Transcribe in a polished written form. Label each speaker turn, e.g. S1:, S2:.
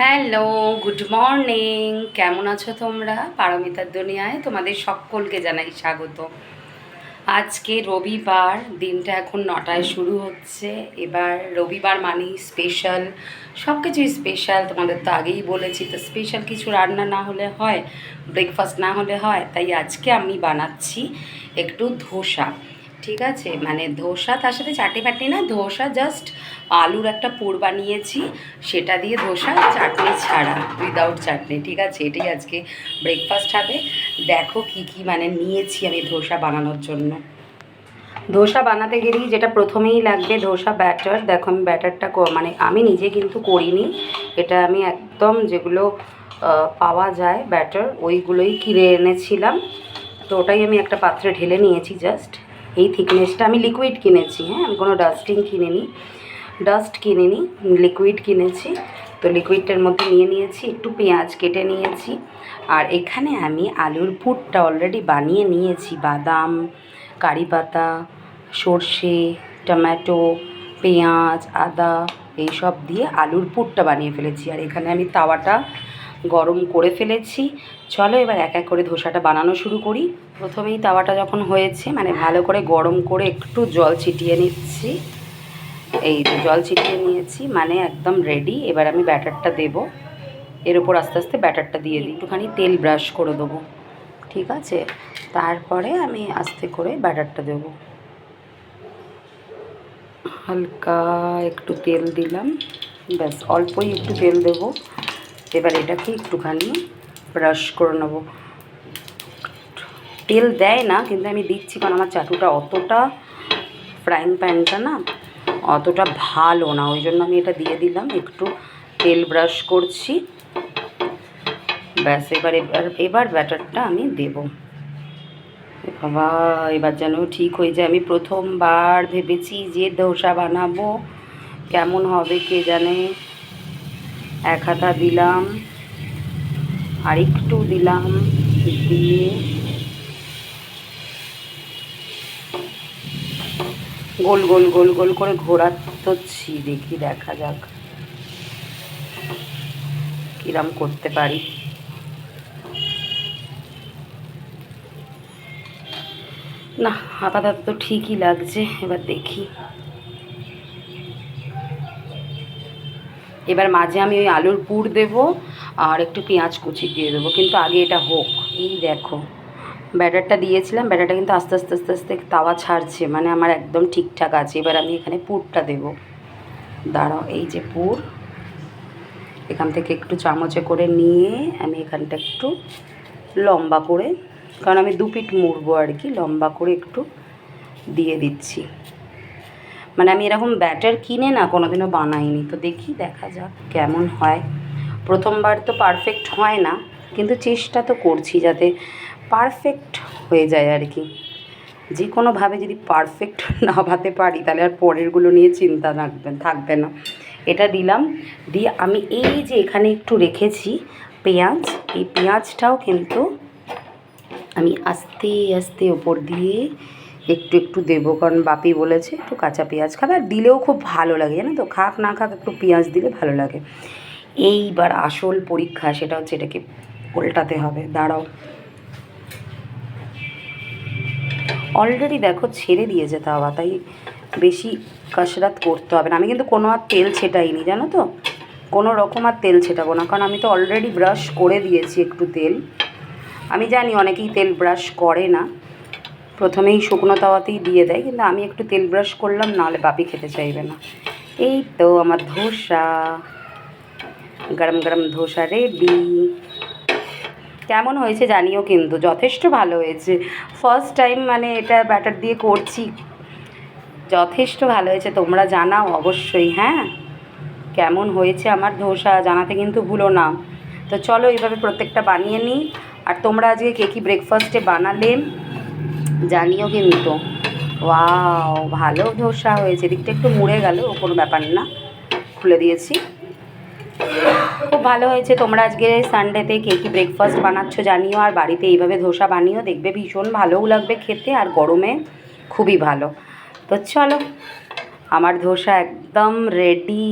S1: Hello, good morning. কেমন আছো তোমরা? পারমিতার দুনিয়ায় তোমাদের সকলকে জানাই স্বাগত। আজকে রবিবার, দিনটা এখন 9টায় শুরু হচ্ছে। এবার রবিবার মানেই স্পেশাল, সব কিছুই স্পেশাল। তোমাদের তো আগেই বলেছি, তো স্পেশাল কিছু রান্না না হলে হয়, ব্রেকফাস্ট না হলে হয়। তাই আজকে আমি বানাচ্ছি একটু ধোসা। ঠিক আছে, মানে ধোসা, তার সাথে চাটনি ফাটনি না, ধোসা জাস্ট আলুর একটা পুর বানিয়েছি, সেটা দিয়ে ধোসা, চাটনি ছাড়া, উইদাউট চাটনি। ঠিক আছে, এটাই আজকে ব্রেকফাস্ট হবে। দেখো কি কি মানে নিয়েছি আমি ধোসা বানানোর জন্য। ধোসা বানাতে গেলেই যেটা প্রথমেই লাগবে, ধোসা ব্যাটার। দেখো আমি ব্যাটারটা মানে আমি নিজে কিন্তু করিনি, এটা আমি একদম যেগুলো পাওয়া যায় ব্যাটার, ওইগুলোই কিনে এনেছিলাম। তো ওটাই আমি একটা পাত্রে ঢেলে নিয়েছি। জাস্ট এই থিকনেসটা, আমি লিকুইড কিনেছি, হ্যাঁ, আমি কোনো ডাস্ট কিনিনি, লিকুইড কিনেছি। তো লিকুইডটার মধ্যে নিয়েছি একটু পেঁয়াজ কেটে নিয়েছি। আর এখানে আমি আলুর পুরটা অলরেডি বানিয়ে নিয়েছি। বাদাম, কারি পাতা, সর্ষে, টমেটো, পেঁয়াজ, আদা এইসব দিয়ে আলুর পুরটা বানিয়ে ফেলেছি। আর এখানে আমি তাওয়াটা গরম করে ফেলেছি। চলো এবার এক এক করে ধোসাটা বানানো শুরু করি। প্রথমেই তাওয়াটা যখন হয়েছে, মানে ভালো করে গরম করে একটু জল ছিটিয়ে নিচ্ছি। এই জল ছিটিয়ে নিয়েছি, মানে একদম রেডি। এবার আমি ব্যাটারটা দেব, এর ওপর আস্তে আস্তে ব্যাটারটা দিয়ে দিই, একটুখানি তেল ব্রাশ করে দেবো। ঠিক আছে, তারপরে আমি আস্তে করে ব্যাটারটা দেব। হালকা একটু তেল দিলাম, ব্যাস অল্পই একটু তেল দেব। এবার এটাকে একটুখানি ব্রাশ করে নেব। তেল দেয় না, কিন্তু আমি দিচ্ছি, কারণ আমার চাটুটা অতটা, ফ্রাইং প্যানটা না অতটা ভালো না, ওই জন্য আমি এটা দিয়ে দিলাম। একটু তেল ব্রাশ করছি, ব্যাস। এবার ব্যাটারটা আমি দেব। বাবা, এবার যেন ঠিক হয়ে যায়। আমি প্রথমবার ভেবেছি যে ধোসা বানাবো, কেমন হবে কে জানে। এক হাতা দিলাম, আর একটু দিলাম, দিয়ে গোল গোল গোল গোল করে ঘোরাচ্ছি। দেখি, দেখা যাক কিরম করতে পারি। না, আপাতত তো ঠিকই লাগছে, এবার দেখি। এবার মাঝে আমি ওই আলুর পুর দেব, আর একটু পেঁয়াজ কুচি দিয়ে দেবো, কিন্তু আগে এটা হোক। এই দেখো, ব্যাটারটা দিয়েছিলাম, ব্যাটারটা কিন্তু আস্তে আস্তে আস্তে আস্তে তাওয়া ছাড়ছে, মানে আমার একদম ঠিকঠাক আছে। এবার আমি এখানে পুরটা দেব। দাঁড়াও, এই যে পুর, এখান থেকে একটু চামচে করে নিয়ে আমি এখানটা একটু লম্বা করে, কারণ আমি 2 পিঠ মুড়বো আর কি, লম্বা করে একটু দিয়ে দিচ্ছি। মানে আমি এরকম ব্যাটার কিনে না কোনোদিনও বানাইনি, তো দেখি, দেখা যাক কেমন হয়। প্রথমবার তো পারফেক্ট হয় না, কিন্তু চেষ্টা তো করছি যাতে পারফেক্ট হয়ে যায় আর কি। যে কোনোভাবে যদি পারফেক্ট না হতে পারি, তাহলে আর পরেরগুলো নিয়ে চিন্তা থাকবে না। এটা দিলাম, দিয়ে আমি এই যে এখানে একটু রেখেছি পেঁয়াজ, এই পেঁয়াজটাও কিন্তু আমি আস্তে আস্তে ওপর দিয়ে একটু একটু দেবো, কারণ বাপি বলেছে একটু কাঁচা পেঁয়াজ খাবে, আর দিলেও খুব ভালো লাগে, জানো তো, খাক না খাক একটু পেঁয়াজ দিলে ভালো লাগে। এইবার আসল পরীক্ষা, সেটা হচ্ছে এটাকে উল্টাতে হবে। দাঁড়াও, অলরেডি দেখো ছেড়ে দিয়েছে তাওয়া, তাই বেশি কসরত করতে হবে না। আমি কিন্তু কোনো আর তেল ছেটাইনি, জানো তো, কোনো রকম আর তেল ছেটাবো না, কারণ আমি তো অলরেডি ব্রাশ করে দিয়েছি একটু তেল। আমি জানি অনেকেই তেল ব্রাশ করে না, প্রথমেই শুকনো তাওয়াতেই দিয়ে দেয়, কিন্তু আমি একটু তেল ব্রাশ করলাম, নাহলে বাপি খেতে চাইবে না। এই তো আমার ধোসা, গরম গরম ধোসা রেডি। কেমন হয়েছে জানিও, কিন্তু যথেষ্ট ভালো হয়েছে। ফার্স্ট টাইম মানে এটা ব্যাটার দিয়ে করছি, যথেষ্ট ভালো হয়েছে। তোমরা জানাও অবশ্যই, হ্যাঁ, কেমন হয়েছে আমার ধোসা, জানাতে কিন্তু ভুলো না। তো চলো এইভাবে প্রত্যেকটা বানিয়ে নিই। আর তোমরা আজকে কে কী ব্রেকফাস্টে বানালে জানিও কিন্তু। ওয়াও, ভালো ধোসা হয়েছে। দিকটা একটু মুড়ে গেল, ও কোনো ব্যাপার না, খুলে দিয়েছি। খুব ভালো হয়েছে। তোমরা আজকে সানডেতে কে কী ব্রেকফাস্ট বানাচ্ছ জানিও, আর বাড়িতে এইভাবে ধোসা বানিও, দেখবে ভীষণ ভালোও লাগবে খেতে, আর গরমে খুবই ভালো। তো চলো, আমার ধোসা একদম রেডি।